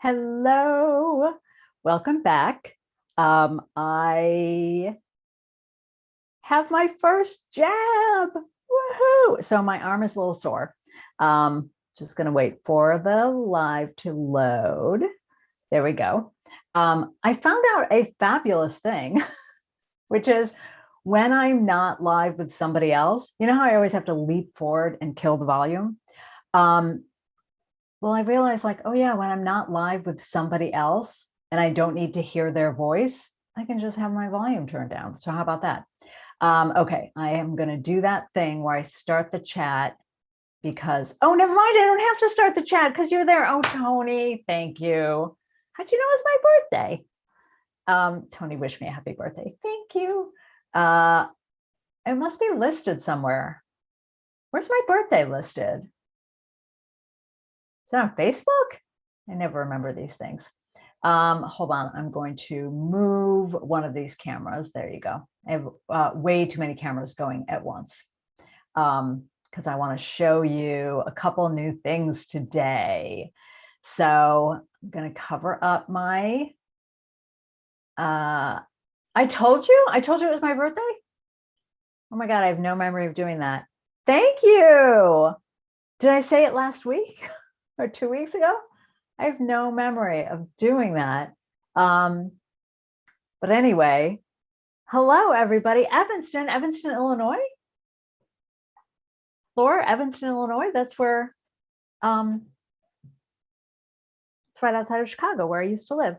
Hello, welcome back. I have my first jab. Woohoo! So my arm is a little sore. Just gonna wait for the live to load. There we go. I found out a fabulous thing, which is when I'm not live with somebody else, you know how I always have to leap forward and kill the volume? Well, I realized like, oh yeah, when I'm not live with somebody else and I don't need to hear their voice, I can just have my volume turned down. So how about that? Okay, I am going to do that thing where I start the chat because, oh, never mind. I don't have to start the chat because you're there. Oh, Tony, thank you. How'd you know it's my birthday? Tony wished me a happy birthday. Thank you. It must be listed somewhere. Where's my birthday listed? Is it on Facebook? I never remember these things. Hold on, I'm going to move one of these cameras. There you go. I have way too many cameras going at once because I want to show you a couple new things today. So I'm going to cover up my, I told you it was my birthday. Oh my God, I have no memory of doing that. Thank you. Did I say it last week or 2 weeks ago? I have no memory of doing that. But anyway, hello, everybody. Evanston, Illinois. Laura, Evanston, Illinois. That's where, it's right outside of Chicago, where I used to live.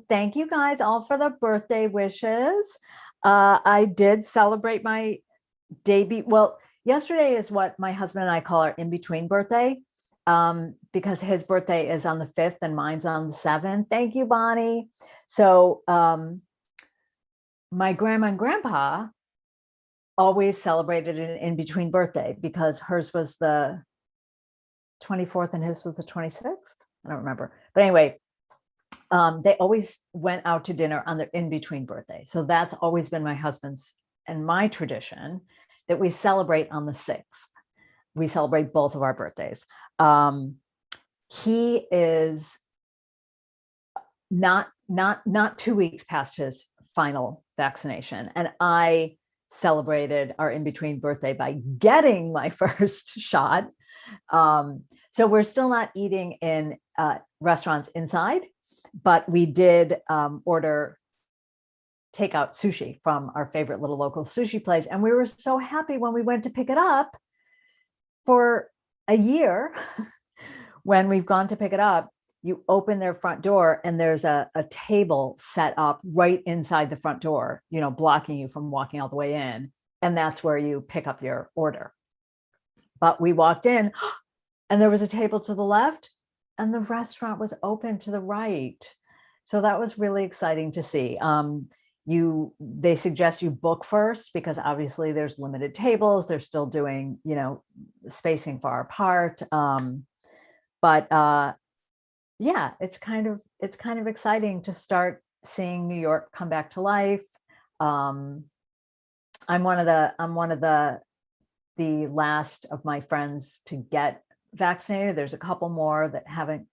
Thank you guys all for the birthday wishes. I did celebrate my debut. Well, yesterday is what my husband and I call our in-between birthday. Because his birthday is on the 5th and mine's on the 7th. Thank you, Bonnie. So my grandma and grandpa always celebrated an in-between birthday because hers was the 24th and his was the 26th. I don't remember. But anyway, they always went out to dinner on their in-between birthday. So that's always been my husband's and my tradition that we celebrate on the 6th. We celebrate both of our birthdays. He is not 2 weeks past his final vaccination, and I celebrated our in-between birthday by getting my first shot. So we're still not eating in restaurants inside, but we did order takeout sushi from our favorite little local sushi place, and we were so happy when we went to pick it up. For a year, when we've gone to pick it up, you open their front door and there's a table set up right inside the front door, you know, blocking you from walking all the way in. And that's where you pick up your order. But we walked in and there was a table to the left and the restaurant was open to the right. So that was really exciting to see. They suggest you book first because obviously there's limited tables. They're still doing, you know, spacing far apart. But yeah, it's kind of exciting to start seeing New York come back to life. I'm one of the last of my friends to get vaccinated. There's a couple more that haven't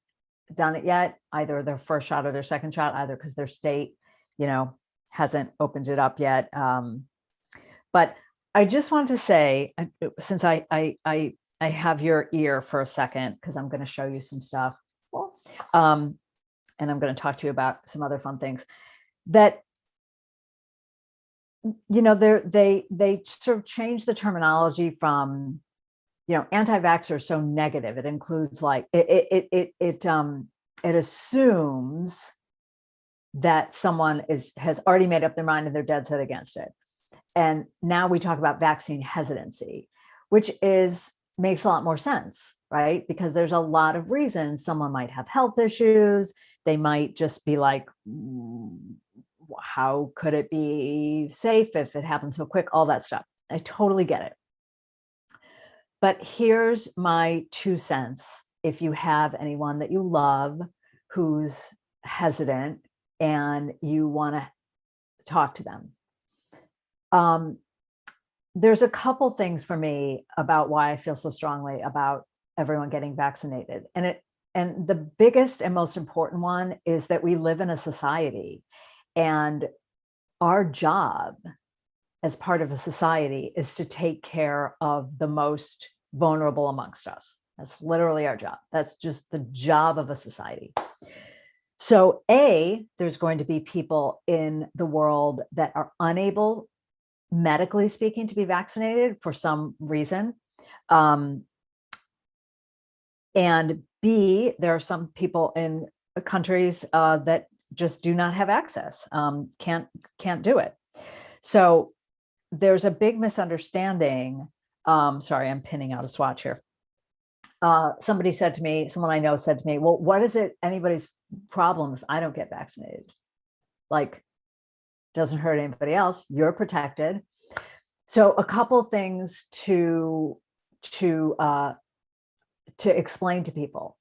done it yet, either their first shot or their second shot, either because their state, you know, hasn't opened it up yet. But I just want to say, since I have your ear for a second, because I'm going to show you some stuff, and I'm going to talk to you about some other fun things that, you know, they sort of change the terminology from, you know, anti-vaxxer so negative. It includes like it assumes that someone has already made up their mind and they're dead set against it. And now we talk about vaccine hesitancy, which makes a lot more sense, right? Because there's a lot of reasons. Someone might have health issues. They might just be like, how could it be safe if it happens so quick? All that stuff. I totally get it. But here's my 2 cents. If you have anyone that you love who's hesitant and you want to talk to them, there's a couple things for me about why I feel so strongly about everyone getting vaccinated. And and the biggest and most important one is that we live in a society, and our job as part of a society is to take care of the most vulnerable amongst us. That's literally our job. That's just the job of a society. So there's going to be people in the world that are unable, medically speaking, to be vaccinated for some reason. And B, there are some people in countries that just do not have access, can't do it. So there's a big misunderstanding. Sorry, I'm pinning out a swatch here. Somebody said to me, someone I know said to me, well, what is it anybody's problem if I don't get vaccinated? Like, doesn't hurt anybody else. You're protected. So a couple things to explain to people.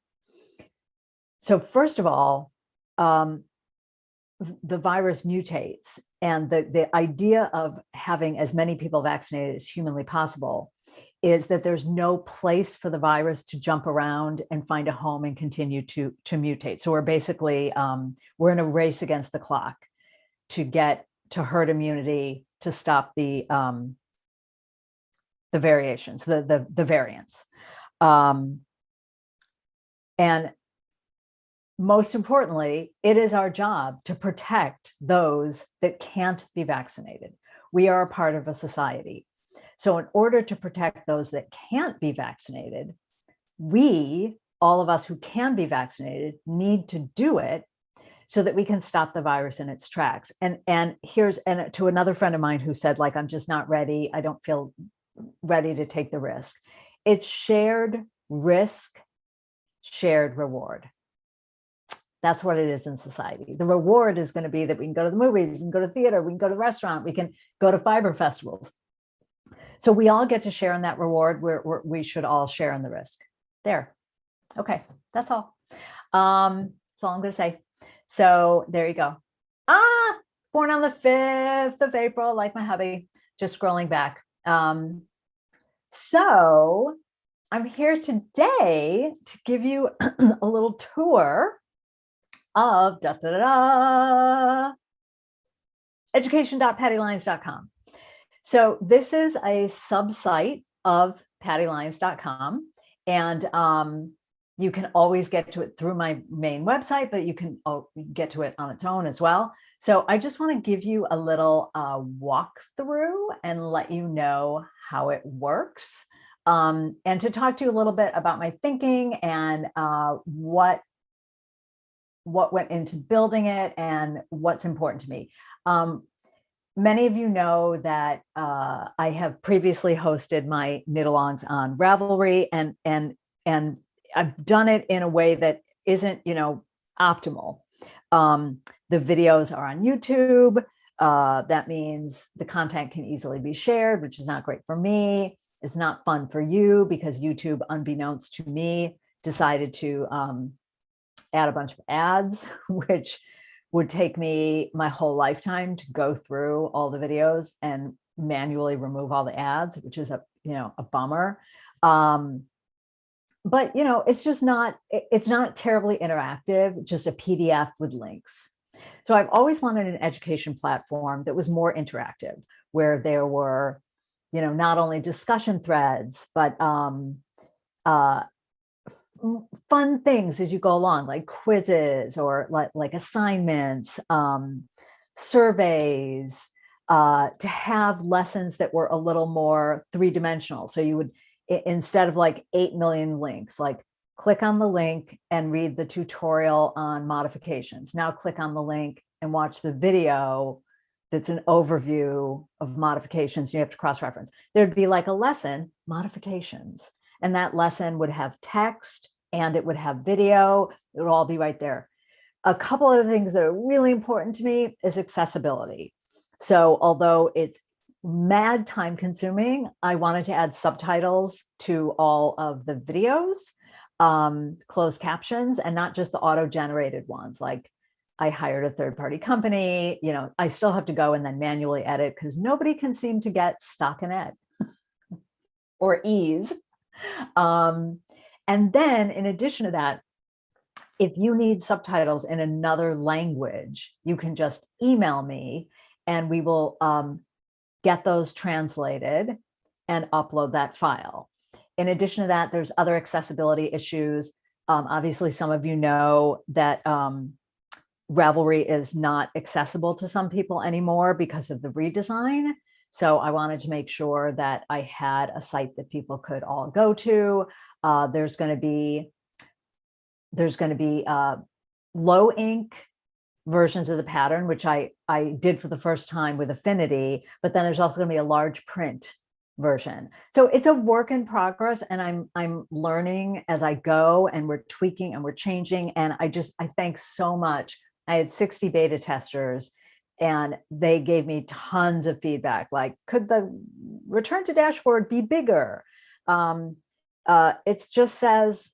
So first of all, the virus mutates, and the idea of having as many people vaccinated as humanly possible is that there's no place for the virus to jump around and find a home and continue to mutate. So we're basically, we're in a race against the clock to get to herd immunity, to stop the variations, the variants. And most importantly, it is our job to protect those that can't be vaccinated. We are a part of a society. So in order to protect those that can't be vaccinated, we, all of us who can be vaccinated, need to do it so that we can stop the virus in its tracks. And to another friend of mine who said, like, I'm just not ready. I don't feel ready to take the risk. It's shared risk, shared reward. That's what it is in society. The reward is going to be that we can go to the movies, we can go to theater, we can go to the restaurant, we can go to fiber festivals. So we all get to share in that reward. We should all share in the risk. There. Okay, that's all. That's all I'm going to say. So there you go. Born on the 5th of April, like my hubby. Just scrolling back. So I'm here today to give you a little tour of education.pattylyons.com. So this is a subsite of pattylyons.com, and you can always get to it through my main website, but you can get to it on its own as well. So I just want to give you a little walkthrough and let you know how it works, and to talk to you a little bit about my thinking and what went into building it and what's important to me. Many of you know that I have previously hosted my knit-alongs on Ravelry, and I've done it in a way that isn't, optimal. The videos are on YouTube. That means the content can easily be shared, which is not great for me. It's not fun for you because YouTube, unbeknownst to me, decided to add a bunch of ads, which would take me my whole lifetime to go through all the videos and manually remove all the ads, which is a bummer. But it's just not terribly interactive, just a PDF with links. So I've always wanted an education platform that was more interactive, where there were, not only discussion threads, but fun things as you go along, like quizzes or like assignments, surveys, to have lessons that were a little more three-dimensional. So you would, instead of like 8 million links, like click on the link and read the tutorial on modifications. Now click on the link and watch the video that's an overview of modifications. You have to cross-reference. There'd be like a lesson, modifications. And that lesson would have text and it would have video. It would all be right there. A couple of things that are really important to me is accessibility. So although it's mad time consuming, I wanted to add subtitles to all of the videos, closed captions, and not just the auto-generated ones. Like, I hired a third-party company. I still have to go and then manually edit because nobody can seem to get stock in ed or ease. And then in addition to that, If you need subtitles in another language, you can just email me and we will get those translated and upload that file. In addition to that, there's other accessibility issues. Obviously, some of you know that Ravelry is not accessible to some people anymore because of the redesign. So I wanted to make sure that I had a site that people could all go to. There's going to be low ink versions of the pattern, which I did for the first time with Affinity, but then there's also going to be a large print version. So it's a work in progress, and I'm learning as I go, and we're tweaking and we're changing. And I thank so much. I had 60 beta testers, and they gave me tons of feedback. Like, could the return to dashboard be bigger? It just says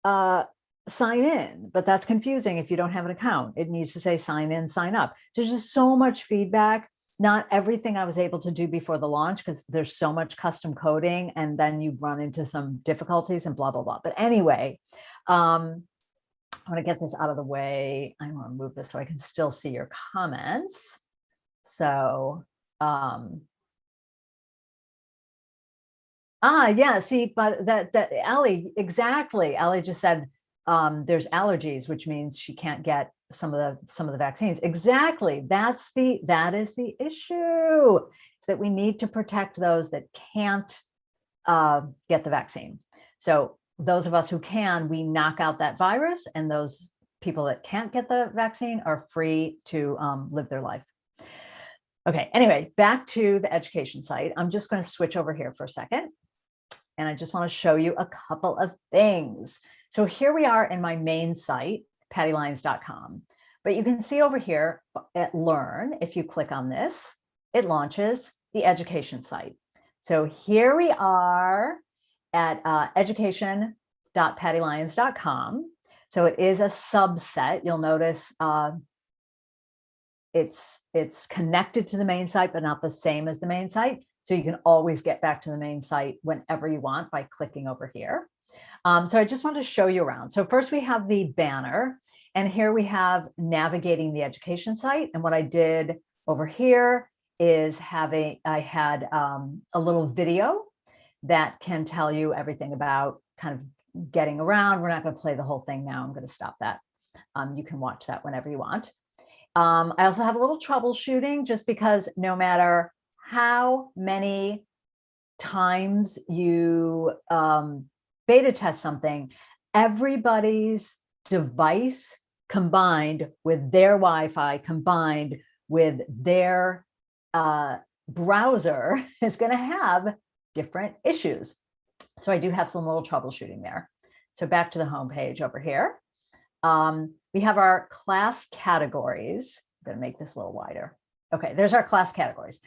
sign in, but that's confusing if you don't have an account. It needs to say sign in, sign up. So there's just so much feedback. Not everything I was able to do before the launch because there's so much custom coding, and then you run into some difficulties and blah, blah, blah. But anyway, I want to get this out of the way. I want to move this so I can still see your comments. So, yeah, see, but that Allie, exactly. Allie just said there's allergies, which means she can't get some of the vaccines. Exactly. That is the issue. It's that we need to protect those that can't get the vaccine. So those of us who can, we knock out that virus, and those people that can't get the vaccine are free to live their life. Okay, anyway, back to the education site. I'm just going to switch over here for a second, and I just want to show you a couple of things. So here we are in my main site, pattylyons.com. But you can see over here at Learn, if you click on this, it launches the education site. So here we are at education.pattylyons.com. So it is a subset. You'll notice it's connected to the main site, but not the same as the main site. So you can always get back to the main site whenever you want by clicking over here. So I just want to show you around. So first we have the banner, and here we have navigating the education site. And what I did over here is I had a little video that can tell you everything about kind of getting around. We're not going to play the whole thing now. I'm going to stop that. You can watch that whenever you want. I also have a little troubleshooting, just because no matter how many times you beta test something, everybody's device combined with their Wi-Fi combined with their browser is going to have different issues. So I do have some little troubleshooting there. So back to the home page over here. We have our class categories. I'm going to make this a little wider. Okay, there's our class categories.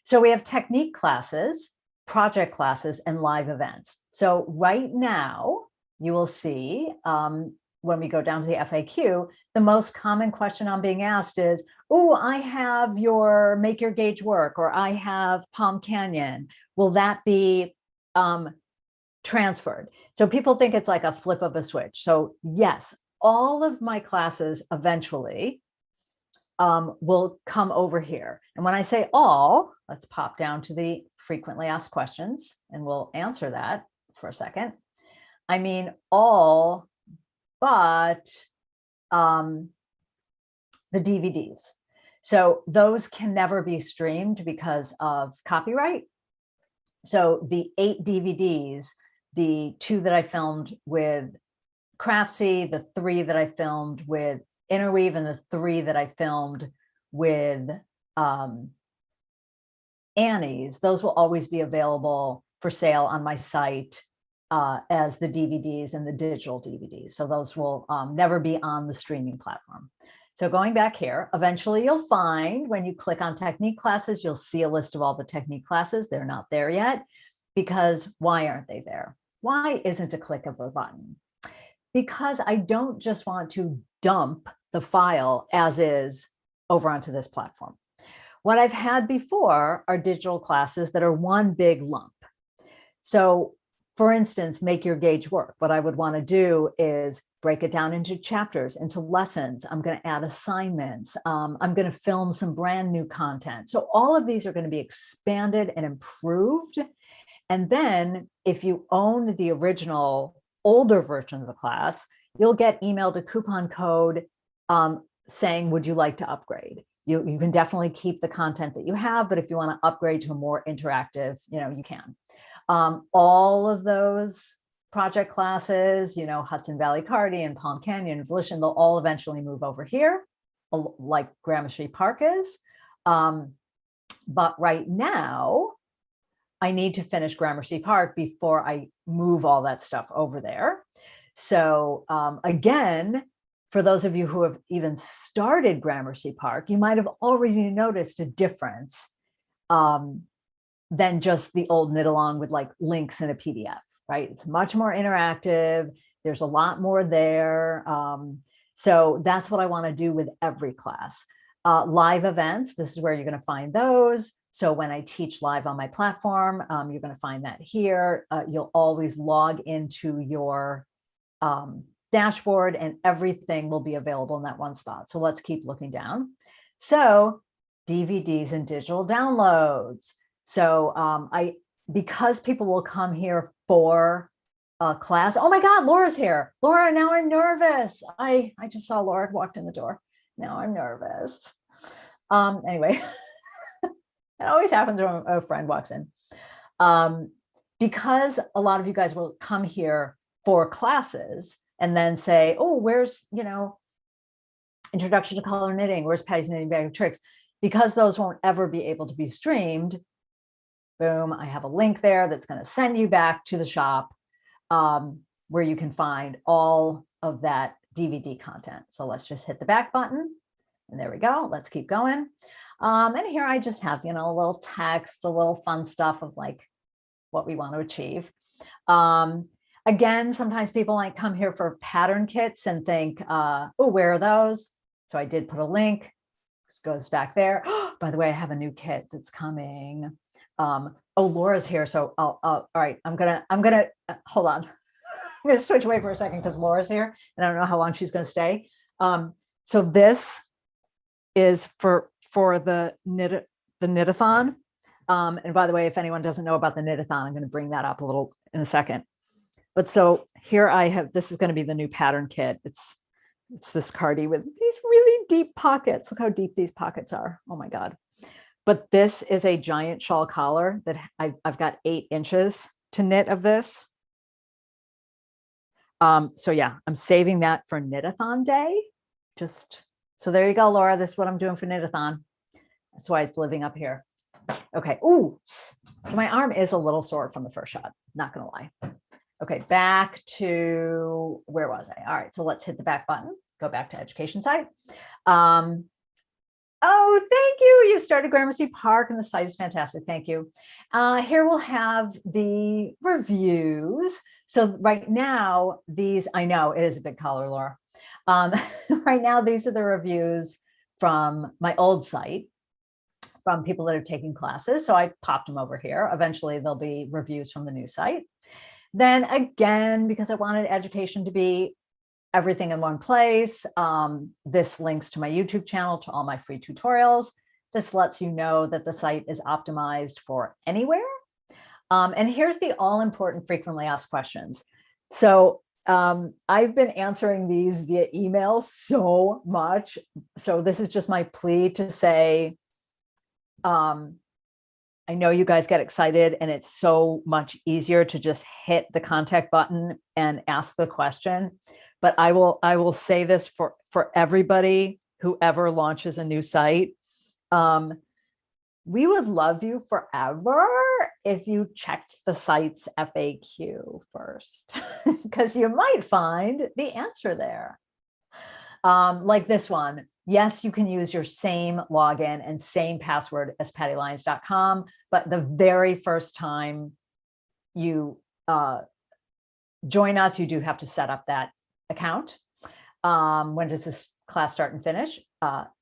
So we have technique classes, project classes, and live events. So right now, you will see when we go down to the FAQ, the most common question I'm being asked is, oh, I have your Make Your Gauge Work, or I have Palm Canyon. Will that be transferred? So people think it's like a flip of a switch. So yes, all of my classes eventually will come over here. And when I say all, let's pop down to the frequently asked questions, and we'll answer that for a second. I mean all but the DVDs. So those can never be streamed because of copyright. So the 8 DVDs, the 2 that I filmed with Craftsy, the 3 that I filmed with Interweave, and the 3 that I filmed with Annie's, those will always be available for sale on my site as the DVDs and the digital DVDs. So those will never be on the streaming platform. So going back here, eventually you'll find when you click on technique classes, you'll see a list of all the technique classes. They're not there yet, because why aren't they there? Why isn't a click of a button? Because I don't just want to dump the file as is over onto this platform. What I've had before are digital classes that are one big lump. So for instance, Make Your Gauge Work. What I would want to do is break it down into chapters, into lessons. I'm going to add assignments. I'm going to film some brand new content. So all of these are going to be expanded and improved. And then if you own the original older version of the class, you'll get emailed a coupon code saying, would you like to upgrade? You can definitely keep the content that you have, but if you want to upgrade to a more interactive, you can. All of those project classes, Hudson Valley Cardi and Palm Canyon and Volition, they'll all eventually move over here, like Gramercy Park is. But right now, I need to finish Gramercy Park before I move all that stuff over there. So again, for those of you who have even started Gramercy Park, you might have already noticed a difference than just the old knit-along with like links in a PDF, right? It's much more interactive. There's a lot more there. So that's what I want to do with every class. Live events, this is where you're going to find those. So when I teach live on my platform, you're going to find that here. You'll always log into your dashboard and everything will be available in that one spot. So let's keep looking down. So DVDs and digital downloads. So because people will come here for a class. Oh my God, Laura's here. Laura, now I'm nervous. I just saw Laura walked in the door. Now I'm nervous. Anyway, it always happens when a friend walks in. Because a lot of you guys will come here for classes and then say, oh, where's, Introduction to Color Knitting, where's Patty's Knitting Bag of Tricks? Because those won't ever be able to be streamed, boom, I have a link there that's going to send you back to the shop where you can find all of that DVD content. So let's just hit the back button and there we go. Let's keep going. And here I just have, a little text, a little fun stuff of like what we want to achieve. Again, sometimes people might come here for pattern kits and think, oh, where are those? So I did put a link. This goes back there. By the way, I have a new kit that's coming. Oh, Laura's here. So all right, I'm gonna hold on. I'm gonna switch away for a second because Laura's here and I don't know how long she's gonna stay. So this is for the Knit-a-thon. And by the way, if anyone doesn't know about the Knit-a-thon, I'm going to bring that up a little in a second. But so here I have, this is going to be the new pattern kit. It's this cardi with these really deep pockets. Look how deep these pockets are. Oh my God. But this is a giant shawl collar that I've got 8 inches to knit of this. So yeah, I'm saving that for Knit-a-thon day. So there you go, Laura. This is what I'm doing for Knit-a-thon. That's why it's living up here. Okay. Ooh, so my arm is a little sore from the first shot. Not going to lie. Okay, back to, where was I? All right, so let's hit the back button. Go back to education site. Oh, thank you. You started Gramercy Park and the site is fantastic. Thank you. Here we'll have the reviews. So right now, these, I know it is a big color, Laura. Right now, these are the reviews from my old site, from people that are taking classes. So I popped them over here. Eventually, there'll be reviews from the new site. Then again, because I wanted education to be everything in one place, this links to my YouTube channel, to all my free tutorials. This lets you know that the site is optimized for anywhere. And here's the all-important frequently asked questions. So I've been answering these via email so much. So this is just my plea to say, I know you guys get excited and it's so much easier to just hit the contact button and ask the question. But I will say this for everybody who ever launches a new site. We would love you forever if you checked the site's FAQ first, because you might find the answer there. Like this one. Yes, you can use your same login and same password as pattylyons.com, but the very first time you join us, you do have to set up that account. When does this class start and finish?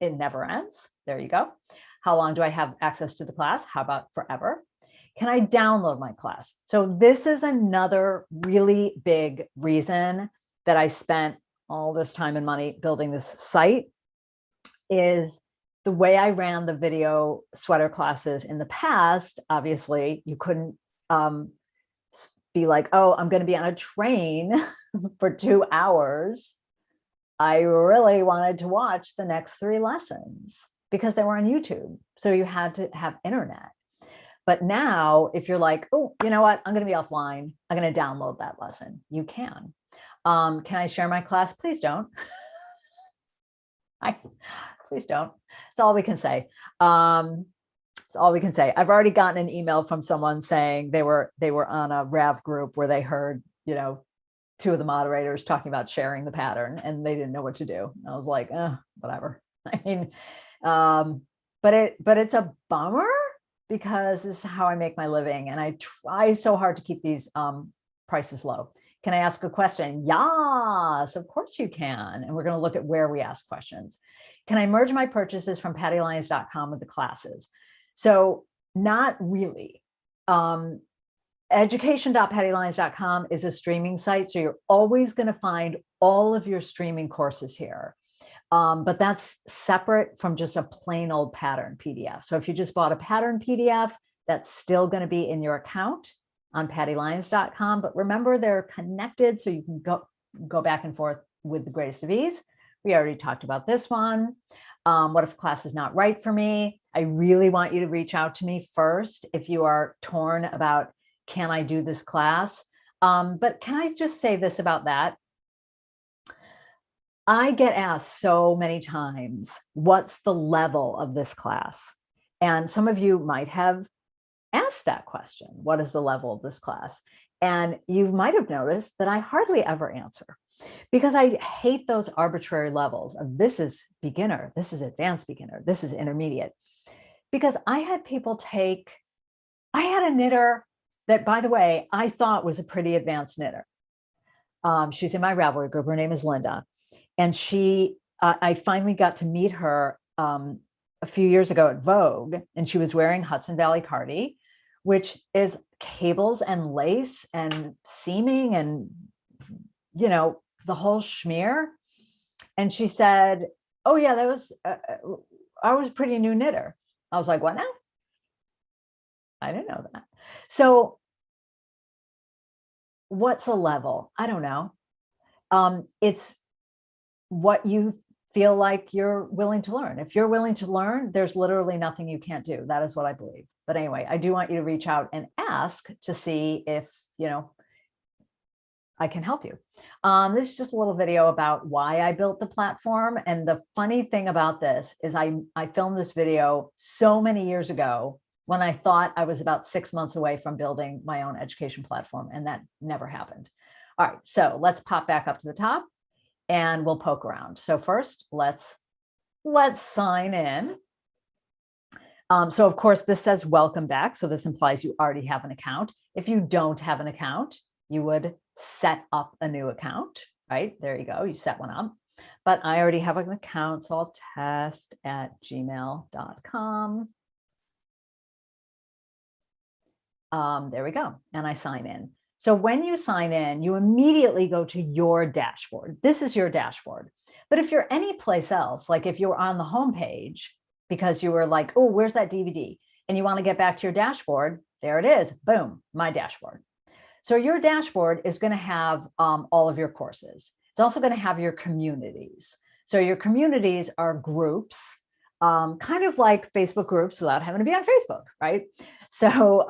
It never ends. There you go. How long do I have access to the class? How about forever? Can I download my class? So this is another really big reason that I spent all this time and money building this site is the way I ran the video sweater classes in the past. Obviously, you couldn't be like, oh, I'm going to be on a train for 2 hours. I really wanted to watch the next 3 lessons because they were on YouTube. So you had to have internet. But now if you're like, oh, you know what, I'm going to be offline, I'm going to download that lesson. You can. Can I share my class? Please don't. Please don't. That's all we can say. That's all we can say. I've already gotten an email from someone saying they were on a RAV group where they heard, 2 of the moderators talking about sharing the pattern and they didn't know what to do. I was like, whatever. I mean, but it's a bummer because this is how I make my living. And I try so hard to keep these prices low. Can I ask a question? Yes, of course you can. And we're going to look at where we ask questions. Can I merge my purchases from pattylyons.com with the classes? So not really. Education.pattylyons.com is a streaming site. So you're always going to find all of your streaming courses here. But that's separate from just a plain old pattern PDF. So if you just bought a pattern PDF, that's still going to be in your account on pattylyons.com. But remember, they're connected so you can go back and forth with the greatest of ease. We already talked about this one. What if class is not right for me? I really want you to reach out to me first if you are torn about, can I do this class? But can I just say this about that? I get asked so many times, what's the level of this class? And some of you might have asked that question. What is the level of this class? And you might have noticed that I hardly ever answer because I hate those arbitrary levels of this is beginner, this is advanced beginner, this is intermediate. Because I had a knitter that, by the way, I thought was a pretty advanced knitter. She's in my Ravelry group. Her name is Linda. And I finally got to meet her a few years ago at Vogue, and she was wearing Hudson Valley Cardi, which is cables and lace and seaming and, the whole schmear. And she said, oh yeah, I was a pretty new knitter. I was like, what now? I didn't know that. So what's a level? I don't know. It's what you feel like you're willing to learn. If you're willing to learn, there's literally nothing you can't do. That is what I believe. But anyway, I do want you to reach out and ask to see if, I can help you. This is just a little video about why I built the platform. And the funny thing about this is I filmed this video so many years ago when I thought I was about 6 months away from building my own education platform, and that never happened. All right, so let's pop back up to the top and we'll poke around. So first, let's sign in. So of course, this says welcome back. So this implies you already have an account. If you don't have an account, you would set up a new account, right? There you go, you set one up. But I already have an account, so I'll test@gmail.com. There we go, and I sign in. So when you sign in, you immediately go to your dashboard. This is your dashboard. But if you're any place else, like if you're on the home page, because you were like, oh, where's that DVD? And you want to get back to your dashboard, there it is, boom, my dashboard. So your dashboard is going to have all of your courses. It's also going to have your communities. So your communities are groups, kind of like Facebook groups without having to be on Facebook, right? So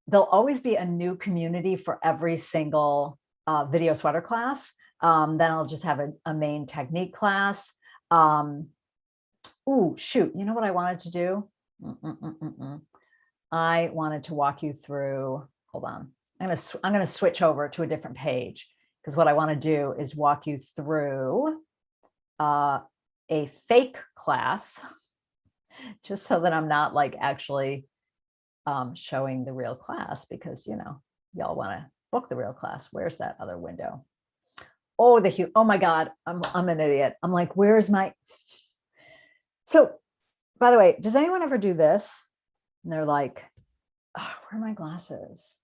there'll always be a new community for every single video sweater class. Then I'll just have a main technique class. Ooh, shoot, you know what I wanted to do? I wanted to walk you through, hold on. I'm going to switch over to a different page because what I want to do is walk you through a fake class just so that I'm not like actually showing the real class because, y'all want to book the real class. Where's that other window? Oh, oh my God, I'm an idiot. I'm like, where's my, so by the way, does anyone ever do this? And they're like, oh, where are my glasses?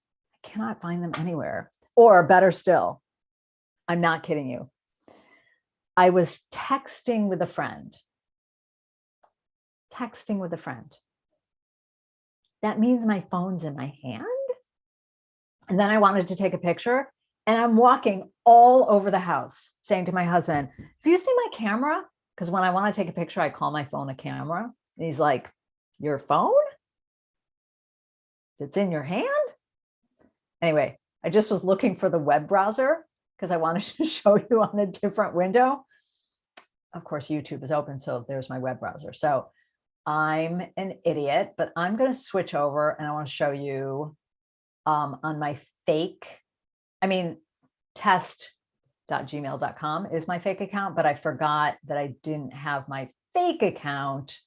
I cannot find them anywhere. Or better still, I'm not kidding you. I was texting with a friend. Texting with a friend. That means my phone's in my hand. And then I wanted to take a picture, and I'm walking all over the house saying to my husband, "Have you seen my camera?" Because when I want to take a picture, I call my phone a camera. And he's like, "Your phone? It's in your hand?" Anyway, I just was looking for the web browser because I wanted to show you on a different window. Of course, YouTube is open, so there's my web browser. So I'm an idiot, but I'm going to switch over and I want to show you on my fake, test.gmail.com is my fake account, but I forgot that I didn't have my fake account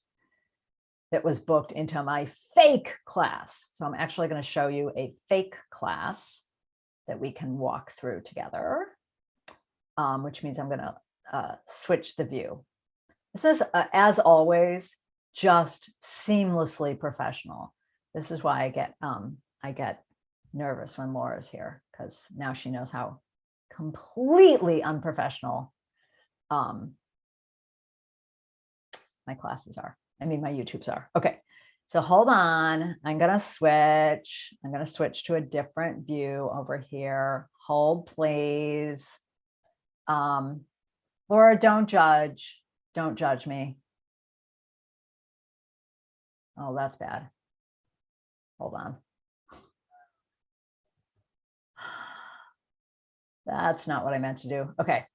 that was booked into my fake class. So I'm actually going to show you a fake class that we can walk through together, which means I'm going to switch the view. This is, as always, just seamlessly professional. This is why I get nervous when Laura's here, because now she knows how completely unprofessional my classes are. My YouTubes are. Okay, so hold on. I'm going to switch to a different view over here. Hold, please. Laura, don't judge. Don't judge me. Oh, that's bad. Hold on. That's not what I meant to do. Okay,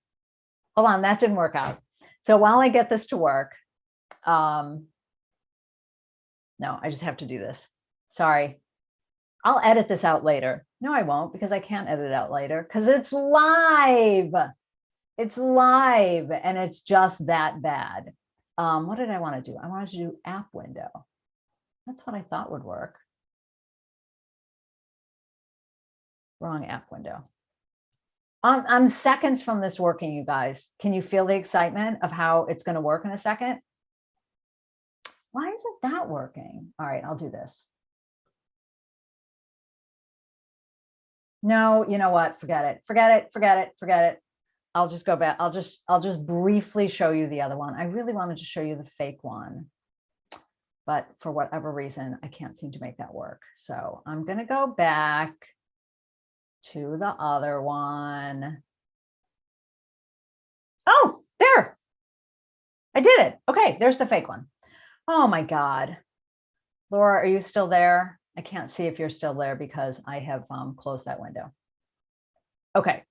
hold on. That didn't work out. So while I get this to work, no, I just have to do this. Sorry. I'll edit this out later. No, I won't, because I can't edit it out later because it's live. It's live and it's just that bad. What did I want to do? I wanted to do app window. That's what I thought would work. Wrong app window. I'm seconds from this working, you guys. Can you feel the excitement of how it's going to work in a second? Why isn't that working? All right, I'll do this. No, you know what? Forget it. Forget it. Forget it. Forget it. I'll just go back. I'll just briefly show you the other one. I really wanted to show you the fake one, but for whatever reason, I can't seem to make that work. So I'm going to go back to the other one. Oh, there. I did it. Okay, there's the fake one. Oh my God. Laura, are you still there? I can't see if you're still there because I have closed that window. Okay,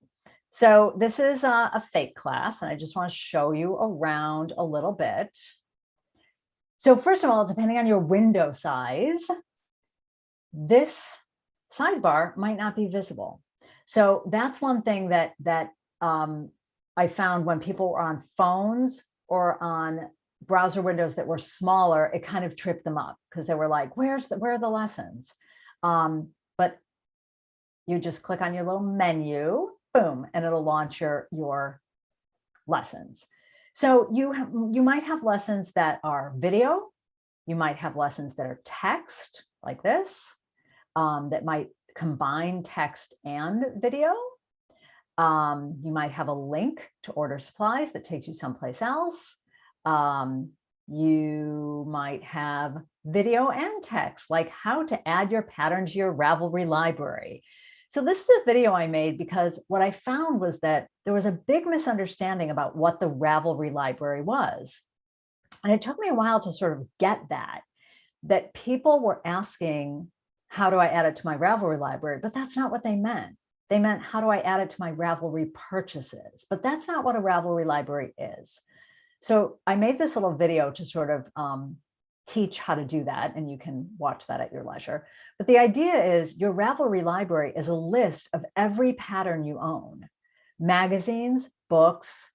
so this is a fake class and I just want to show you around a little bit. So first of all, depending on your window size, this sidebar might not be visible. So that's one thing that I found when people were on phones or on browser windows that were smaller, it kind of tripped them up because they were like, where are the lessons? But you just click on your little menu, boom, and it'll launch your lessons. So you might have lessons that are video. You might have lessons that are text like this, that might combine text and video. You might have a link to order supplies that takes you someplace else. You might have video and text, like how to add your pattern to your Ravelry library. So this is a video I made because what I found was that there was a big misunderstanding about what the Ravelry library was. And it took me a while to sort of get that people were asking, how do I add it to my Ravelry library? But that's not what they meant. They meant, how do I add it to my Ravelry purchases? But that's not what a Ravelry library is. So I made this little video to sort of teach how to do that, and you can watch that at your leisure. But the idea is your Ravelry library is a list of every pattern you own, magazines, books,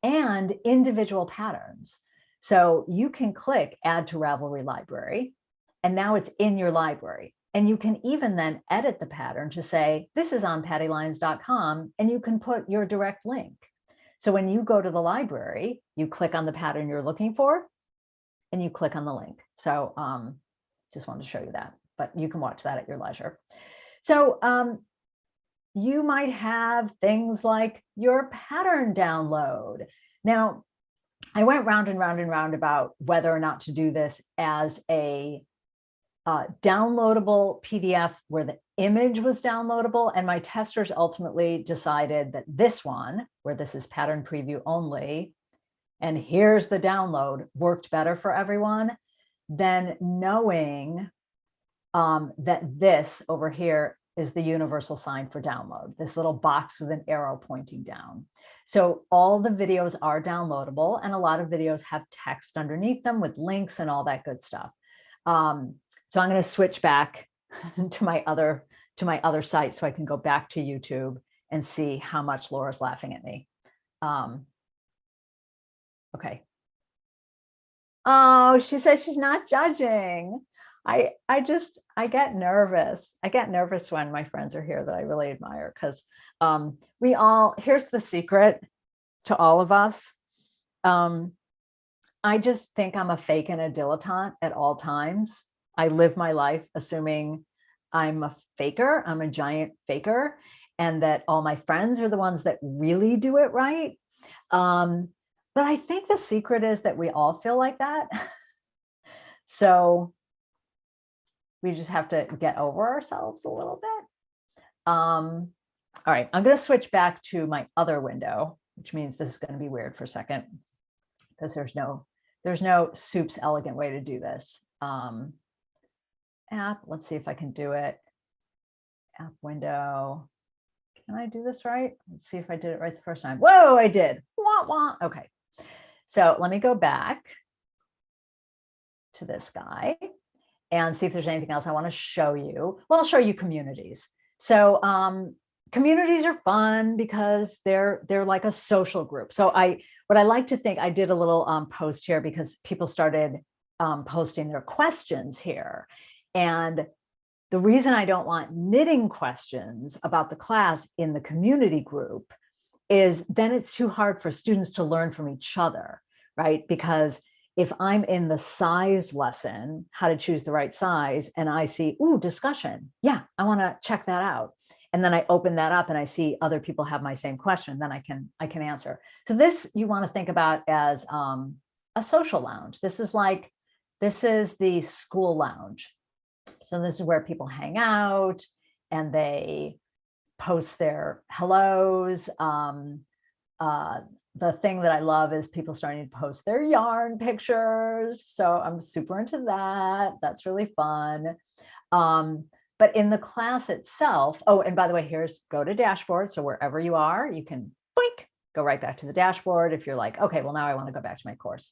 and individual patterns. So you can click Add to Ravelry Library, and now it's in your library. And you can even then edit the pattern to say, this is on pattylyons.com, and you can put your direct link. So when you go to the library, you click on the pattern you're looking for, and you click on the link. So just wanted to show you that, but you can watch that at your leisure. So you might have things like your pattern download. Now, I went round and round and round about whether or not to do this as a downloadable PDF where the image was downloadable. And my testers ultimately decided that this one, where this is pattern preview only, and here's the download, worked better for everyone than knowing that this over here is the universal sign for download, this little box with an arrow pointing down. So all the videos are downloadable, and a lot of videos have text underneath them with links and all that good stuff. So I'm going to switch back to my other site so I can go back to YouTube and see how much Laura's laughing at me. Okay. Oh, she says she's not judging. I get nervous. I get nervous when my friends are here that I really admire, because here's the secret to all of us. I just think I'm a fake and a dilettante at all times. I live my life assuming I'm a faker, I'm a giant faker, and that all my friends are the ones that really do it right. But I think the secret is that we all feel like that. So we just have to get over ourselves a little bit. All right, I'm going to switch back to my other window, which means this is going to be weird for a second, because there's no soup's elegant way to do this. App, let's see if I can do it. App window. Can I do this right? Let's see if I did it right the first time. Whoa, I did. Wah, wah. Okay. So let me go back to this guy and see if there's anything else I want to show you. Well, I'll show you communities. So communities are fun because they're like a social group. So what I like to think, I did a little post here because people started posting their questions here. And the reason I don't want knitting questions about the class in the community group is then it's too hard for students to learn from each other, right? Because if I'm in the size lesson, how to choose the right size, and I see, ooh, discussion, yeah, I want to check that out. And then I open that up and I see other people have my same question, then I can answer. So this you want to think about as a social lounge. This is the school lounge. So this is where people hang out and they post their hellos. The thing that I love is people starting to post their yarn pictures. So I'm super into that. That's really fun. But in the class itself, oh, and by the way, go to dashboard. So wherever you are, you can boink, go right back to the dashboard if you're like, okay, well, now I want to go back to my course.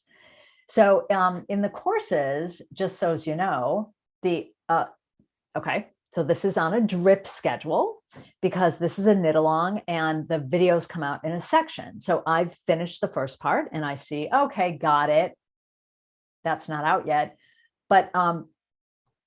So in the courses, just so as you know, okay, so this is on a drip schedule because this is a knit along and the videos come out in a section. So I've finished the first part and I see, okay, got it. That's not out yet, but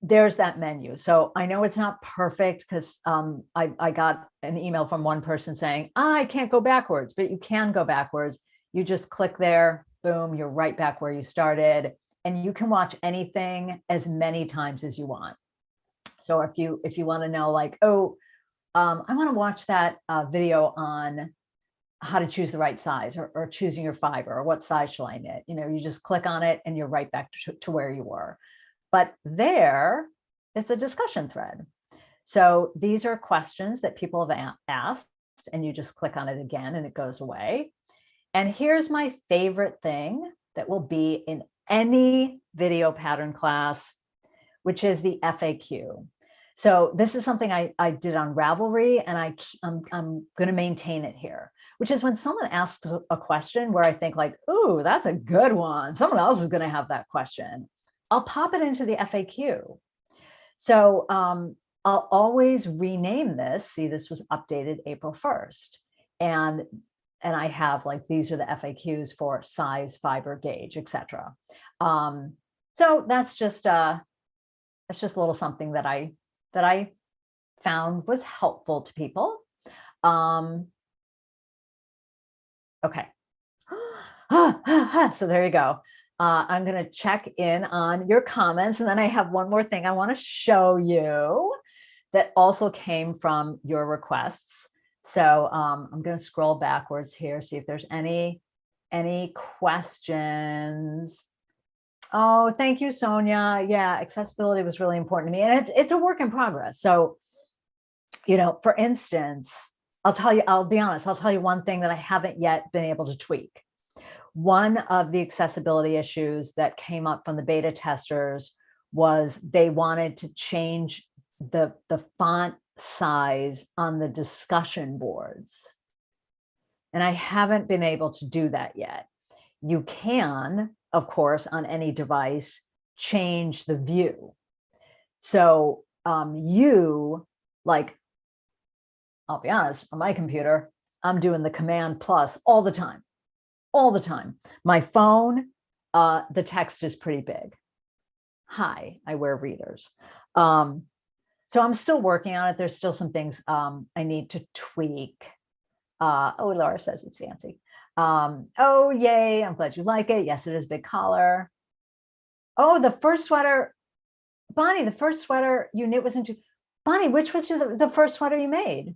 there's that menu. So I know it's not perfect because I got an email from one person saying, I can't go backwards, but you can go backwards. You just click there, boom, you're right back where you started. And you can watch anything as many times as you want. So if you want to know, like, oh, I want to watch that video on how to choose the right size or choosing your fiber or what size shall I knit, you just click on it and you're right back to where you were. But there is the discussion thread. So these are questions that people have asked and you just click on it again and it goes away. And here's my favorite thing that will be in any video pattern class, which is the FAQ. So this is something I did on Ravelry and I'm going to maintain it here, which is when someone asks a question where I think like, ooh, that's a good one. Someone else is going to have that question. I'll pop it into the FAQ. So I'll always rename this. See, this was updated April 1st. And I have like, these are the FAQs for size, fiber, gauge, etc. So that's just a little something that I found was helpful to people. Okay. So there you go. I'm going to check in on your comments. And then I have one more thing I want to show you that also came from your requests. So I'm going to scroll backwards here, see if there's any questions. Oh, thank you, Sonia. Yeah, accessibility was really important to me. And it's a work in progress. So, you know, for instance, I'll be honest, I'll tell you one thing that I haven't yet been able to tweak. One of the accessibility issues that came up from the beta testers was they wanted to change the font size on the discussion boards. And I haven't been able to do that yet. You can, of course, on any device, change the view. So you, like, I'll be honest, on my computer, I'm doing the Command plus all the time. All the time. My phone, the text is pretty big. Hi, I wear readers. So I'm still working on it. There's still some things I need to tweak. Oh, Laura says it's fancy. Oh, yay. I'm glad you like it. Yes, it is big collar. Oh, the first sweater, Bonnie, the first sweater you knit was into, Bonnie, which was the first sweater you made?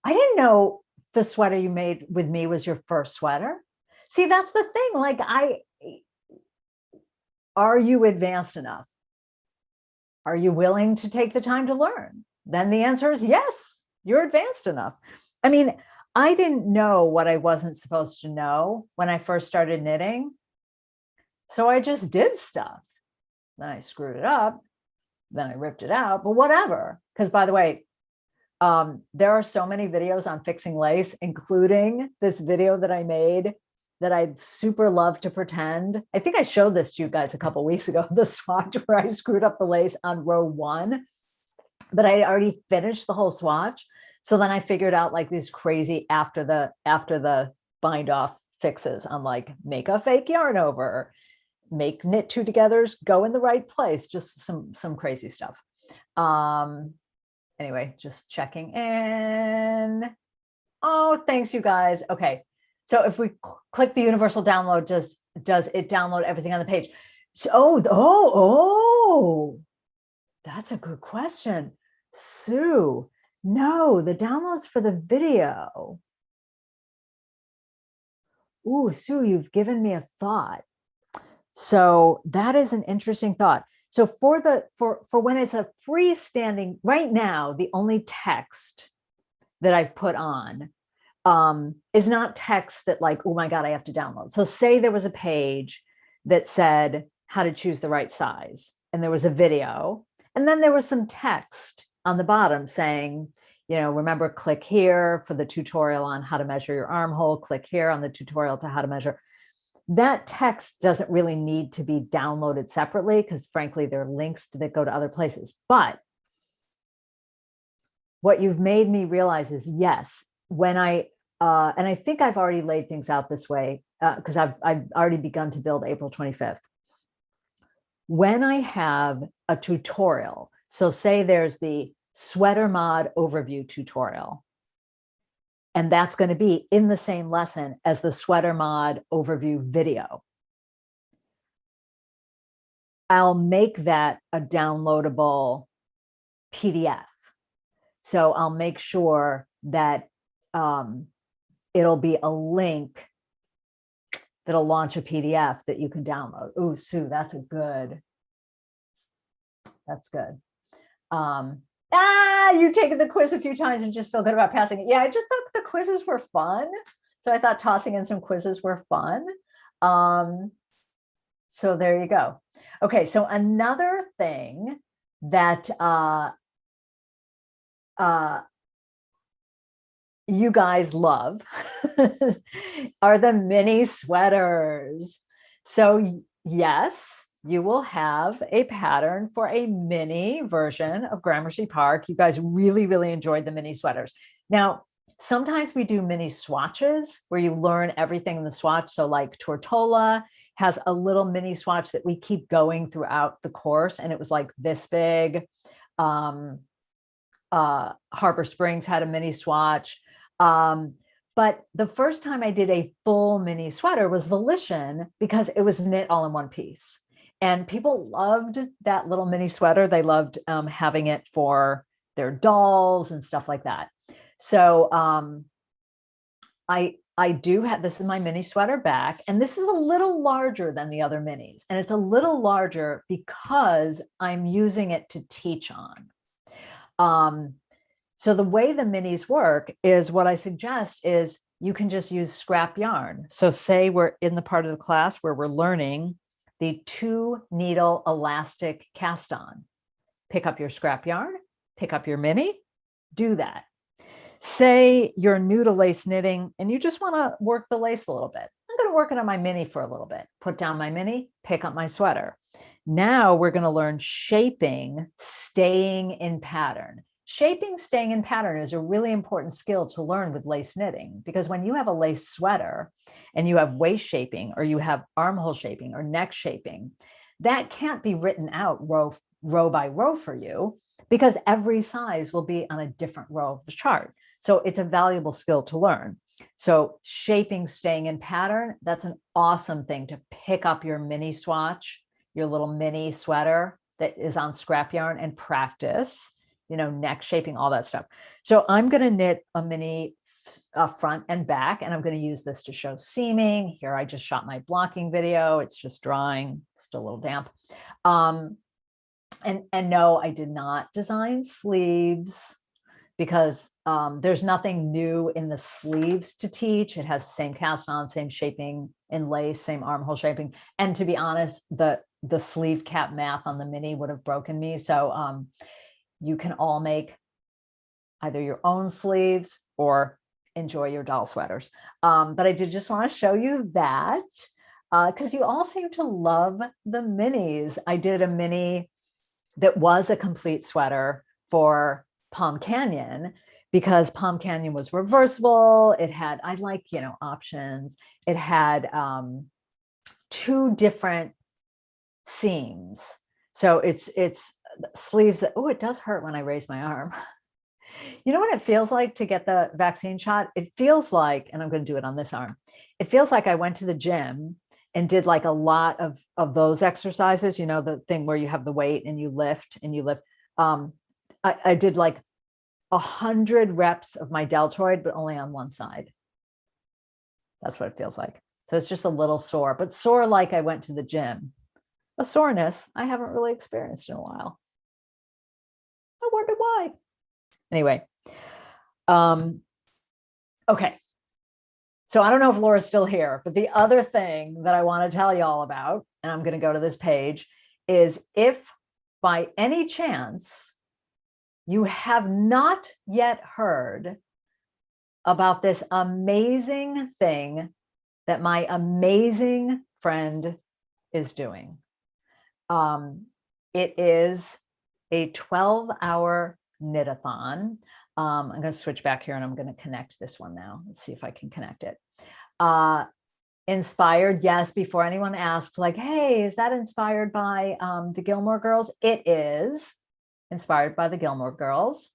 I didn't know the sweater you made with me was your first sweater. See, that's the thing. Like, are you advanced enough? Are you willing to take the time to learn? Then the answer is yes, you're advanced enough. I mean, I didn't know what I wasn't supposed to know when I first started knitting. So I just did stuff. Then I screwed it up. Then I ripped it out, but whatever. Because by the way, there are so many videos on fixing lace, including this video that I made that I'd super love to pretend. I think I showed this to you guys a couple of weeks ago, the swatch where I screwed up the lace on row 1, but I already finished the whole swatch. So then I figured out like these crazy after the bind off fixes on like make a fake yarn over, make knit 2 togethers go in the right place, just some crazy stuff. Anyway, just checking in. Oh, thanks you guys. Okay. So if we click the universal download, does it download everything on the page? So, that's a good question. Sue, no, the downloads for the video. Ooh, Sue, you've given me a thought. So that is an interesting thought. So for when it's a freestanding, right now, the only text that I've put on is not text that like, oh my God, I have to download. So say there was a page that said how to choose the right size, and there was a video, and then there was some text on the bottom saying, you know, remember, click here for the tutorial on how to measure your armhole, click here on the tutorial to how to measure. That text doesn't really need to be downloaded separately because frankly, there are links that go to other places. But what you've made me realize is yes, when and I think I've already laid things out this way because I've already begun to build April 25th. When I have a tutorial, so say there's the sweater mod overview tutorial, and that's going to be in the same lesson as the sweater mod overview video, I'll make that a downloadable PDF. So I'll make sure that it'll be a link that'll launch a PDF that you can download. Ooh, Sue, that's good. You've taken the quiz a few times and just feel good about passing it. Yeah, I just thought the quizzes were fun. So I thought tossing in some quizzes were fun. So there you go. Okay, so another thing that you guys love are the mini sweaters. So yes, you will have a pattern for a mini version of Gramercy Park. You guys really, really enjoyed the mini sweaters. Now, sometimes we do mini swatches where you learn everything in the swatch. So like Tortola has a little mini swatch that we keep going throughout the course. And it was like this big. Harbor Springs had a mini swatch. But the first time I did a full mini sweater was Volition because it was knit all in one piece. And people loved that little mini sweater. They loved having it for their dolls and stuff like that. So I do have, this is my mini sweater back, and this is a little larger than the other minis. And it's a little larger because I'm using it to teach on. So the way the minis work is, what I suggest is you can just use scrap yarn. So say we're in the part of the class where we're learning the 2-needle elastic cast on. Pick up your scrap yarn, pick up your mini, do that. Say you're new to lace knitting and you just want to work the lace a little bit. I'm going to work it on my mini for a little bit. Put down my mini, pick up my sweater. Now we're going to learn shaping, staying in pattern. Shaping, staying in pattern is a really important skill to learn with lace knitting, because when you have a lace sweater and you have waist shaping, or you have armhole shaping or neck shaping, that can't be written out row by row for you, because every size will be on a different row of the chart. So it's a valuable skill to learn. So shaping, staying in pattern, that's an awesome thing to pick up your mini swatch, your little mini sweater that is on scrap yarn, and practice, neck shaping, all that stuff. So I'm going to knit a mini front and back, and I'm going to use this to show seaming. Here I just shot my blocking video. It's just drying, just a little damp. And no, I did not design sleeves, because there's nothing new in the sleeves to teach. It has the same cast on, same shaping in lace, same armhole shaping. And to be honest, the sleeve cap math on the mini would have broken me. So you can all make either your own sleeves or enjoy your doll sweaters. But I did just want to show you that, because you all seem to love the minis. I did a mini that was a complete sweater for Palm Canyon, because Palm Canyon was reversible. It had, I like, options. It had 2 different seams. So it's sleeves that, oh, it does hurt when I raise my arm. You know what it feels like to get the vaccine shot? It feels like, and I'm going to do it on this arm, it feels like I went to the gym and did like a lot of those exercises, the thing where you have the weight and you lift and you lift. I did like 100 reps of my deltoid, but only on one side. That's what it feels like. So it's just a little sore, but sore like I went to the gym. A soreness I haven't really experienced in a while. I wonder why. Anyway, okay. So I don't know if Laura's still here, but the other thing that I want to tell you all about, and I'm going to go to this page, is if by any chance you have not yet heard about this amazing thing that my amazing friend is doing. It is a 12-hour knit-a-thon. I'm going to switch back here and I'm going to connect this one now. Let's see if I can connect it. Inspired, yes, before anyone asks, like, hey, is that inspired by the Gilmore Girls? It is inspired by the Gilmore Girls.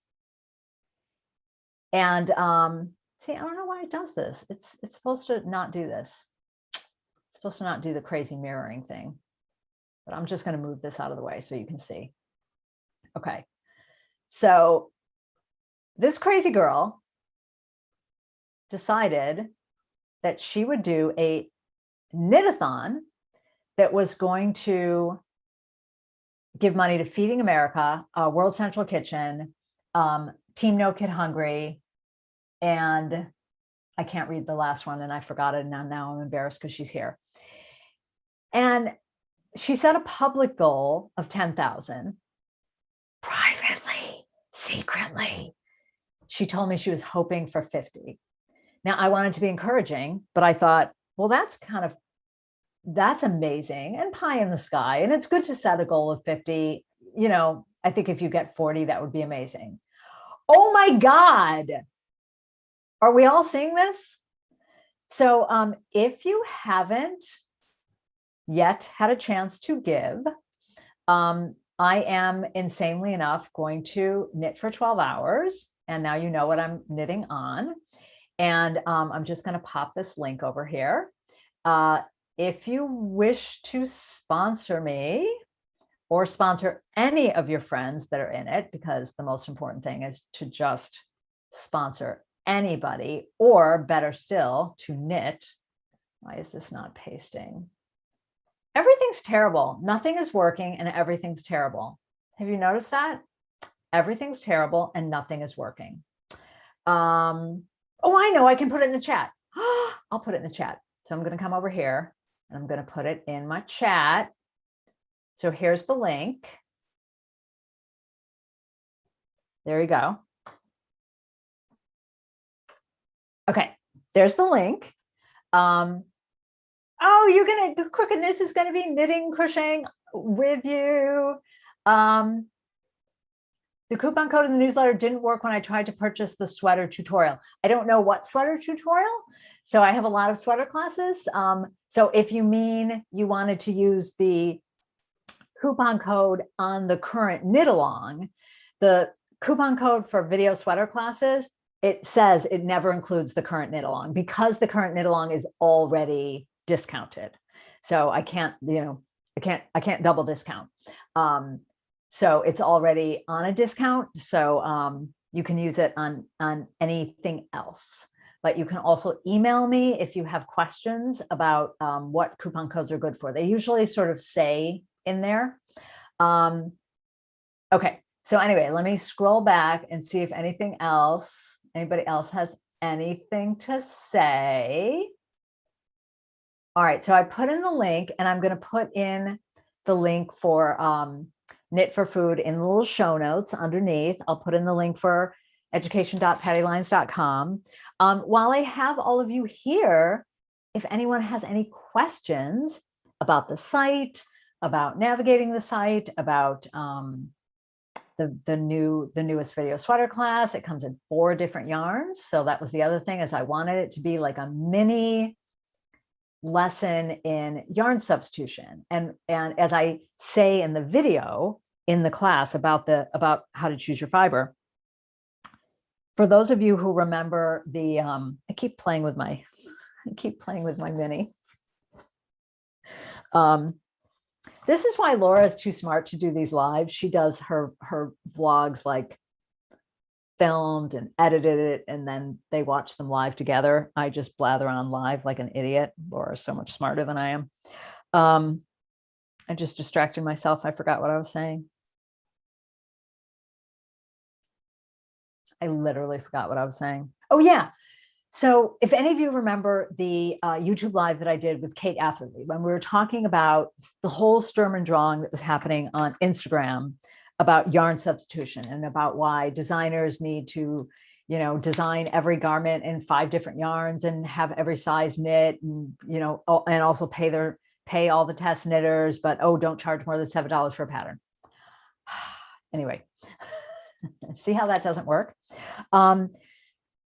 And see, I don't know why it does this. It's supposed to not do this. It's supposed to not do the crazy mirroring thing. But I'm just going to move this out of the way so you can see. Okay. So this crazy girl decided that she would do a knit-a-thon that was going to give money to Feeding America, World Central Kitchen, Team No Kid Hungry, and I can't read the last one and I forgot it, and now I'm embarrassed because she's here. And she set a public goal of 10,000 privately, secretly. She told me she was hoping for 50. Now I wanted to be encouraging, but I thought, well, that's amazing and pie in the sky. And it's good to set a goal of 50. I think if you get 40, that would be amazing. Oh my God. Are we all seeing this? So if you haven't yet had a chance to give, I am, insanely enough, going to knit for 12 hours. And now you know what I'm knitting on. And I'm just going to pop this link over here. If you wish to sponsor me or sponsor any of your friends that are in it, because the most important thing is to just sponsor anybody, or better still, to knit. Why is this not pasting? Everything's terrible. Nothing is working and everything's terrible. Have you noticed that? Everything's terrible and nothing is working. Oh, I know, I can put it in the chat. I'll put it in the chat. So I'm going to come over here and I'm going to put it in my chat. So here's the link. There you go. Okay, there's the link. Oh, you're going to, Crooked Knits is going to be knitting, crocheting with you. The coupon code in the newsletter didn't work when I tried to purchase the sweater tutorial. I don't know what sweater tutorial. So I have a lot of sweater classes. So if you mean you wanted to use the coupon code on the current knit-along, the coupon code for video sweater classes, it says it never includes the current knit-along because the current knit-along is already discounted. So I can't, I can't double discount. So it's already on a discount. So you can use it on anything else. But you can also email me if you have questions about what coupon codes are good for. They usually sort of say in there. Okay, so anyway, let me scroll back and see if anybody else has anything to say. All right, so I put in the link and I'm going to put in the link for Knit for Food in the little show notes underneath. I'll put in the link for education.pattylyons.com. While I have all of you here, if anyone has any questions about the site, about navigating the site, about the newest video sweater class, it comes in 4 different yarns. So that was the other thing, is I wanted it to be like a mini lesson in yarn substitution. And as I say in the video in the class about how to choose your fiber, for those of you who remember the I keep playing with my mini. This is why Laura is too smart to do these lives. She does her vlogs like filmed and edited it, and then they watch them live together. I just blather on live like an idiot. Laura's so much smarter than I am. I just distracted myself. I forgot what I was saying. I literally forgot what I was saying. Oh yeah. So if any of you remember the YouTube live that I did with Kate Atherley, when we were talking about the whole Sturm and Drang that was happening on Instagram about yarn substitution and about why designers need to, design every garment in 5 different yarns and have every size knit, and, and also pay all the test knitters, but don't charge more than $7 for a pattern. Anyway, see how that doesn't work.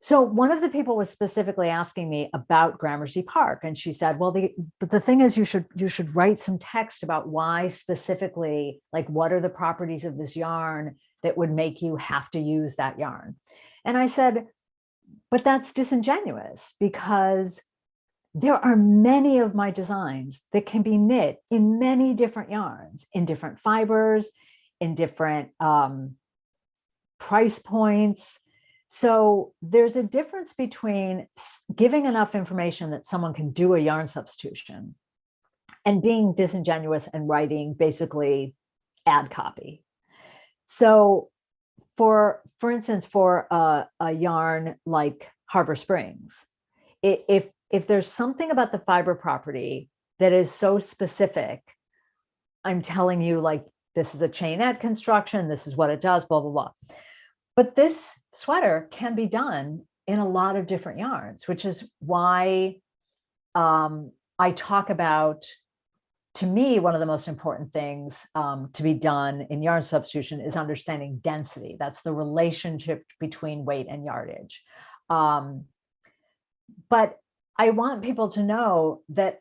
So one of the people was specifically asking me about Gramercy Park, and she said, well, the thing is, you should write some text about why specifically, like what are the properties of this yarn that would make you have to use that yarn? And I said, but that's disingenuous, because there are many of my designs that can be knit in many different yarns, in different fibers, in different price points. So there's a difference between giving enough information that someone can do a yarn substitution and being disingenuous and writing basically ad copy. So for instance, for a yarn like Harbor Springs, if there's something about the fiber property that is so specific, I'm telling you, like, this is a chainette construction, this is what it does, blah, blah, blah. But this sweater can be done in a lot of different yarns, which is why I talk about, to me, one of the most important things to be done in yarn substitution is understanding density. That's the relationship between weight and yardage. But I want people to know that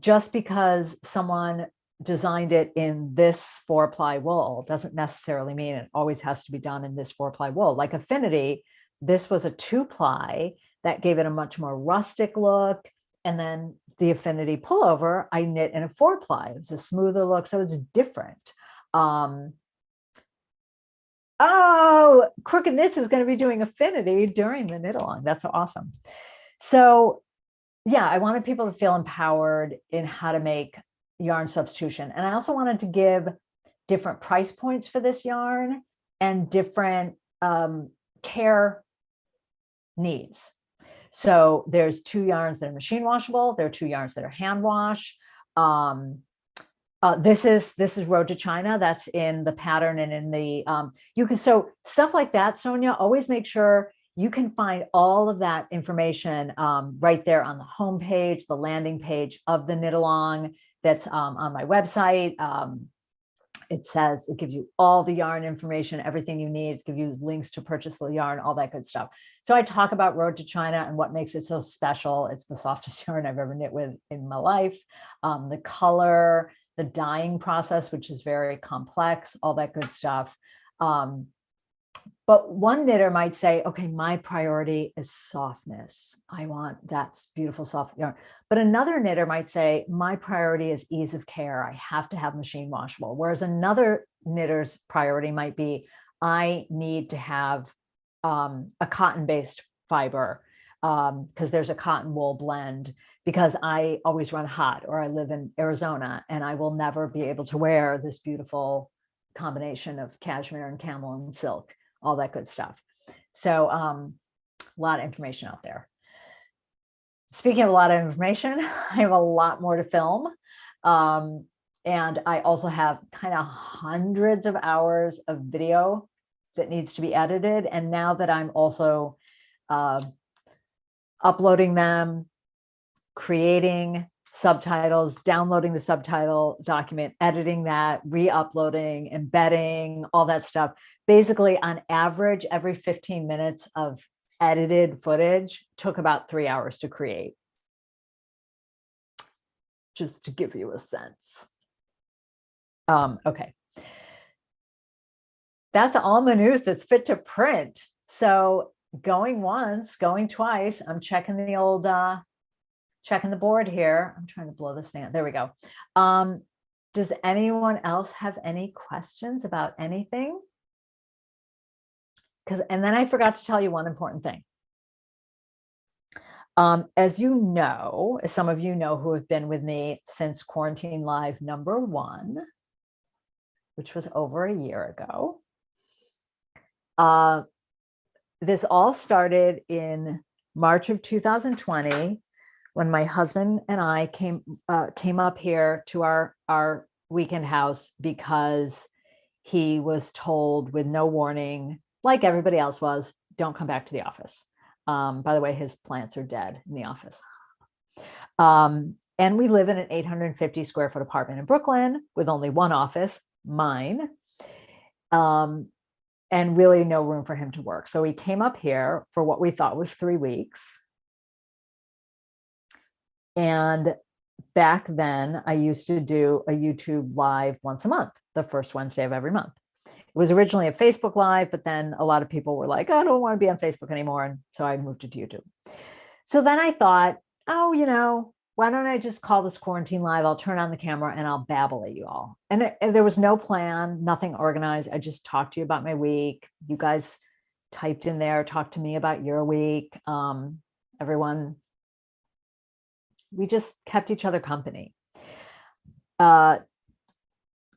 just because someone designed it in this 4-ply wool doesn't necessarily mean it always has to be done in this 4-ply wool. Like Affinity, this was a 2-ply that gave it a much more rustic look. And then the Affinity pullover, I knit in a 4-ply. It's a smoother look, so it's different. Oh, Crooked Knits is going to be doing Affinity during the knit-along. That's awesome. So yeah, I wanted people to feel empowered in how to make yarn substitution. And I also wanted to give different price points for this yarn and different care needs. So there's 2 yarns that are machine washable. There are 2 yarns that are hand wash. This is Road to China. That's in the pattern and in the you can, so stuff like that, Sonia, always make sure you can find all of that information right there on the homepage, the landing page of the knit along. That's on my website. It says, it gives you all the yarn information, everything you need. It gives you links to purchase the yarn, all that good stuff. So I talk about Road to China and what makes it so special. It's the softest yarn I've ever knit with in my life. The color, the dyeing process, which is very complex, all that good stuff. But one knitter might say, okay, my priority is softness. I want that beautiful soft yarn. But another knitter might say, my priority is ease of care. I have to have machine washable. Whereas another knitter's priority might be, I need to have a cotton-based fiber because there's a cotton wool blend, because I always run hot, or I live in Arizona and I will never be able to wear this beautiful combination of cashmere and camel and silk, all that good stuff. So a lot of information out there. Speaking of a lot of information, I have a lot more to film. And I also have kind of hundreds of hours of video that needs to be edited. And now that I'm also uploading them, creating subtitles, downloading the subtitle document, editing that, re-uploading, embedding, all that stuff. Basically, on average, every 15 minutes of edited footage took about 3 hours to create. Just to give you a sense. Okay. That's all my news that's fit to print. So going once, going twice, I'm checking the old checking the board here. I'm trying to blow this thing out. There we go. Does anyone else have any questions about anything? And then I forgot to tell you one important thing. As you know, as some of you know who have been with me since Quarantine Live #1, which was over a year ago, this all started in March of 2020, when my husband and I came up here to our weekend house because he was told with no warning, like everybody else was, don't come back to the office. By the way, his plants are dead in the office. And we live in an 850 square foot apartment in Brooklyn with only one office, mine, and really no room for him to work. So he came up here for what we thought was 3 weeks. And back then, I used to do a YouTube live once a month, the first Wednesday of every month. It was originally a Facebook Live, but then a lot of people were like, I don't want to be on Facebook anymore. And so I moved it to YouTube. So then I thought, oh, you know, why don't I just call this Quarantine Live? I'll turn on the camera and I'll babble at you all. And there was no plan, nothing organized. I just talked to you about my week. You guys typed in there, talked to me about your week. Everyone, we just kept each other company.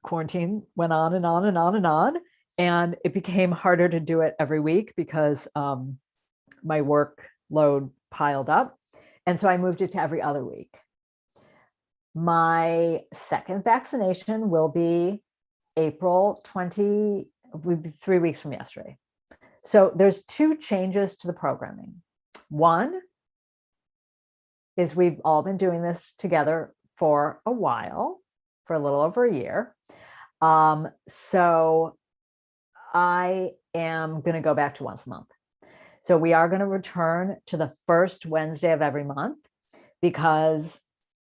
Quarantine went on and on and on and on. And it became harder to do it every week because my workload piled up. And so I moved it to every other week. My second vaccination will be April 20, will be 3 weeks from yesterday. So there's 2 changes to the programming. One is we've all been doing this together for a while, for a little over a year. So I am going to go back to once a month. So we are going to return to the first Wednesday of every month because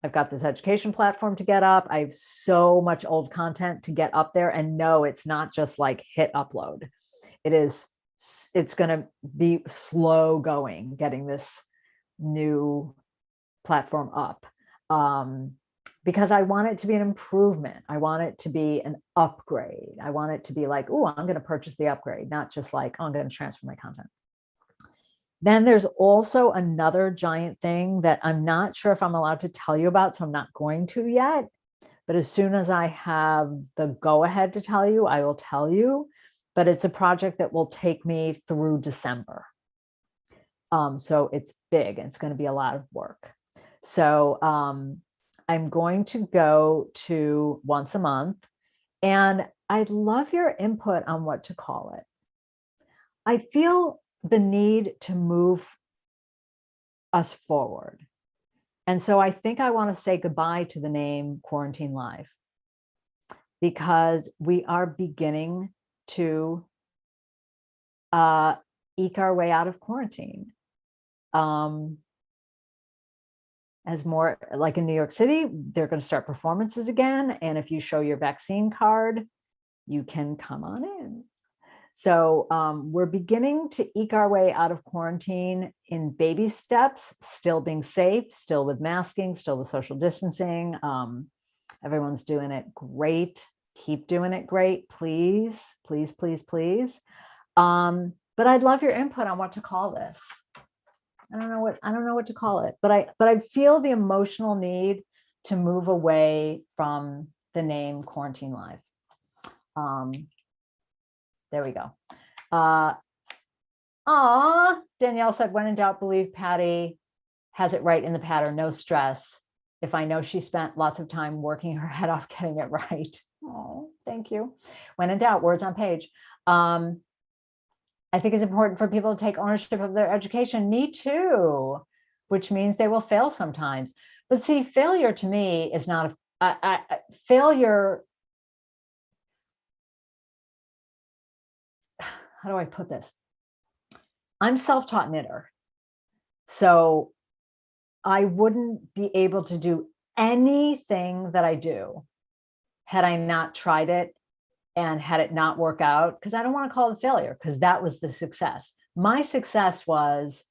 I've got this education platform to get up. I have so much old content to get up there, and no, it's not just like hit upload. It's going to be slow going, getting this new platform up. because I want it to be an improvement. I want it to be an upgrade. I want it to be like, oh, I'm going to purchase the upgrade, not just like, oh, I'm going to transfer my content. Then there's also another giant thing that I'm not sure if I'm allowed to tell you about, so I'm not going to yet. But as soon as I have the go-ahead to tell you, I will tell you. But it's a project that will take me through December. So it's big. It's going to be a lot of work. So I'm going to go to once a month, and I'd love your input on what to call it. I feel the need to move us forward. And so I think I want to say goodbye to the name Quarantine Live, because we are beginning to eke our way out of quarantine. As more, like in New York City, they're going to start performances again. And if you show your vaccine card, you can come on in. So we're beginning to eke our way out of quarantine in baby steps, still being safe, still with masking, still with social distancing. Everyone's doing it great. Keep doing it great, please, please, please, please. But I'd love your input on what to call this. I don't know what to call it, but I feel the emotional need to move away from the name Quarantine Live. There we go. Danielle said, when in doubt, believe Patty has it right in the pattern, no stress. If I know she spent lots of time working her head off getting it right. Oh, thank you. When in doubt, words on page. I think it's important for people to take ownership of their education. Me too, which means they will fail sometimes. But see, failure to me is not a failure. How do I put this? I'm self-taught knitter. So I wouldn't be able to do anything that I do had I not tried it and had it not work out, because I don't want to call it failure, because that was the success. My success was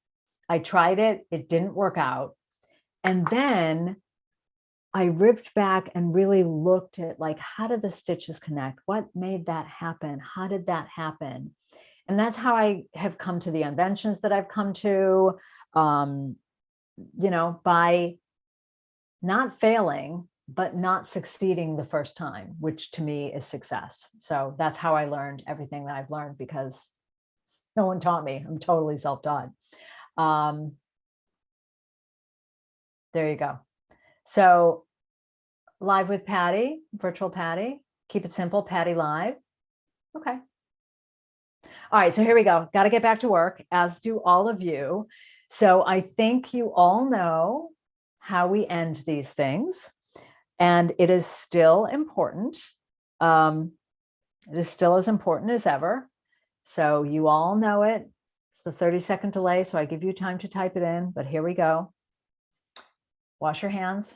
I tried it, it didn't work out. And then I ripped back and really looked at, like, how did the stitches connect? What made that happen? How did that happen? And that's how I have come to the inventions that I've come to, you know, by not failing, but not succeeding the first time, which to me is success. So that's how I learned everything that I've learned, because no one taught me. I'm totally self-taught. There you go. So live with Patty, virtual Patty, keep it simple, Patty live. Okay. All right, so here we go. Got to get back to work, as do all of you. So I think you all know how we end these things. And it is still important. It is still as important as ever. So you all know it. It's the 30-second delay, so I give you time to type it in, but here we go. Wash your hands.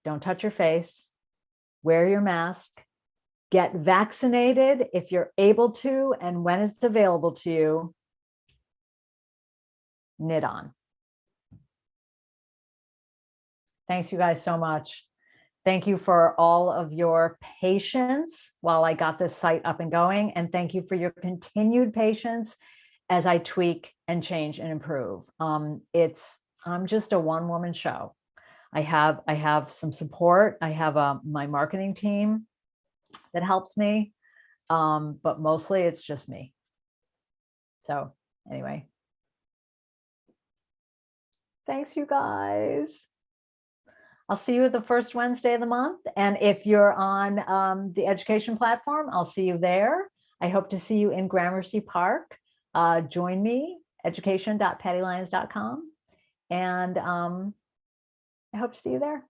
Don't touch your face. Wear your mask. Get vaccinated if you're able to, and when it's available to you, knit on. Thanks, you guys, so much. Thank you for all of your patience while I got this site up and going. And thank you for your continued patience as I tweak and change and improve. I'm just a one-woman show. I have some support. I have my marketing team that helps me, but mostly it's just me. So anyway, thanks, you guys. I'll see you the first Wednesday of the month. And if you're on the education platform, I'll see you there. I hope to see you in Gramercy Park. Join me, education.pattylyons.com. And I hope to see you there.